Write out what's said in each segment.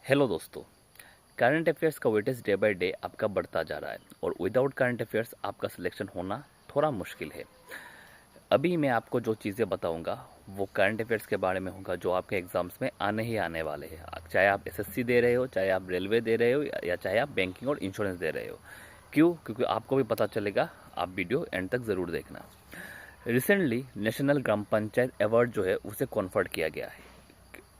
Hello दोस्तों। Current affairs का weightage day by day आपका बढ़ता जा रहा है और विदाउट करंट अफेयर्स आपका सिलेक्शन होना थोड़ा मुश्किल है। अभी मैं आपको जो चीज़ें बताऊंगा वो करंट अफेयर्स के बारे में होगा जो आपके एग्जाम्स में आने ही आने वाले हैं। चाहे आप एसएससी दे रहे हो, चाहे आप रेलवे दे रहे हो या चाहे आप बैंकिंग और इंश्योरेंस दे रहे हो। क्यों? क्योंकि आपको भी पता चलेगा। आप वीडियो एंड तक ज़रूर देखना। रिसेंटली नेशनल ग्राम पंचायत अवार्ड जो है उसे कॉन्फर्ड किया गया है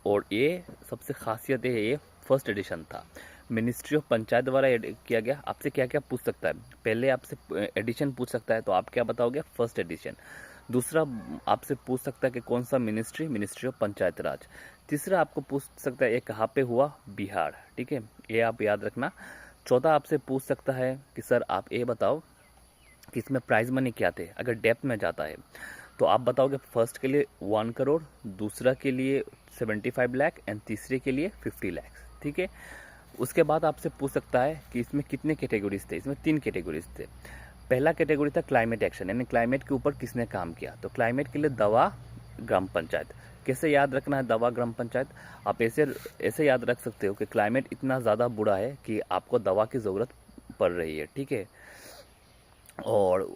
और ये सबसे खासियत है, ये फर्स्ट एडिशन था। मिनिस्ट्री ऑफ पंचायत द्वारा किया गया। आपसे क्या क्या पूछ सकता है? पहले आपसे एडिशन पूछ सकता है तो आप क्या बताओगे? First edition. दूसरा आपसे पूछ सकता है कि कौन सा मिनिस्ट्री? मिनिस्ट्री ऑफ पंचायत राज। तीसरा आपको पूछ सकता है ये कहाँ पे हुआ? बिहार। ठीक है, ये आप याद रखना। चौथा आपसे पूछ सकता है कि सर आप ये बताओ कि इसमें प्राइज मनी क्या थे। अगर डेप्थ में जाता है तो आप बताओगे फर्स्ट के लिए 1 करोड़, दूसरा के लिए 75 लाख एंड तीसरे के लिए 50 लाख। ठीक है, उसके बाद आपसे पूछ सकता है कि इसमें कितने कैटेगरीज थे। इसमें 3 कैटेगरीज थे। पहला कैटेगरी था क्लाइमेट एक्शन, यानी क्लाइमेट के ऊपर किसने काम किया। तो क्लाइमेट के लिए दवा ग्राम पंचायत। कैसे याद रखना है दवा ग्राम पंचायत? आप ऐसे ऐसे याद रख सकते हो कि क्लाइमेट इतना ज़्यादा बुरा है कि आपको दवा की ज़रूरत पड़ रही है। ठीक है, और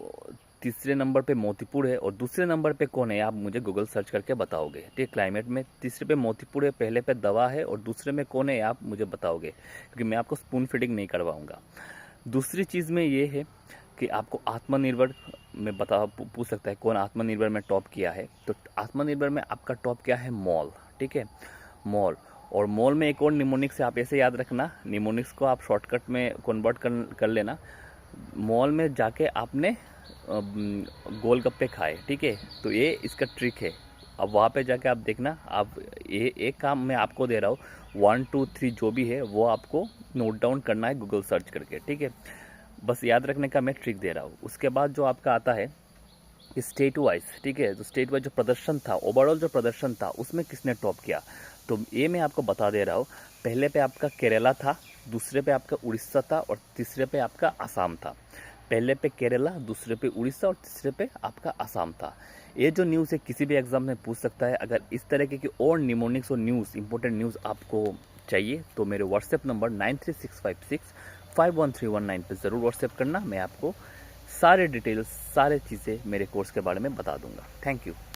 तीसरे नंबर पे मोतीपुर है और दूसरे नंबर पे कौन है आप मुझे गूगल सर्च करके बताओगे। ठीक है, क्लाइमेट में तीसरे पे मोतीपुर है, पहले पे दवा है और दूसरे में कौन है आप मुझे बताओगे, क्योंकि मैं आपको स्पून फीडिंग नहीं करवाऊंगा। दूसरी चीज़ में ये है कि आपको आत्मनिर्भर में पूछ सकता है कौन आत्मनिर्भर में टॉप किया है। तो आत्मनिर्भर में आपका टॉप क्या है? मॉल। ठीक है, मॉल। और मॉल में एक और निमोनिक्स है, आप ऐसे याद रखना। निमोनिक्स को आप शॉर्टकट में कन्वर्ट कर लेना। मॉल में जाके आपने गोलगप्पे खाए। ठीक है, तो ये इसका ट्रिक है। अब वहाँ पे जाके आप देखना। आप ये एक काम मैं आपको दे रहा हूँ, 1 2 3 जो भी है वो आपको नोट डाउन करना है गूगल सर्च करके। ठीक है, बस याद रखने का मैं ट्रिक दे रहा हूँ। उसके बाद जो आपका आता है स्टेट वाइज। ठीक है, तो स्टेट वाइज जो प्रदर्शन था, ओवरऑल जो प्रदर्शन था उसमें किसने टॉप किया, तो ये मैं आपको बता दे रहा हूँ। पहले पे आपका केरला था, दूसरे पे आपका उड़ीसा था और तीसरे पे आपका असम था। पहले पे केरला, दूसरे पे उड़ीसा और तीसरे पे आपका असम था। ये जो न्यूज़ है किसी भी एग्जाम में पूछ सकता है। अगर इस तरह की और निमोनिक्स और न्यूज़, इंपॉर्टेंट न्यूज़ आपको चाहिए तो मेरे व्हाट्सएप नंबर 9365651319 पर ज़रूर व्हाट्सएप करना। मैं आपको सारे डिटेल्स, सारे चीज़ें मेरे कोर्स के बारे में बता दूंगा। Thank you.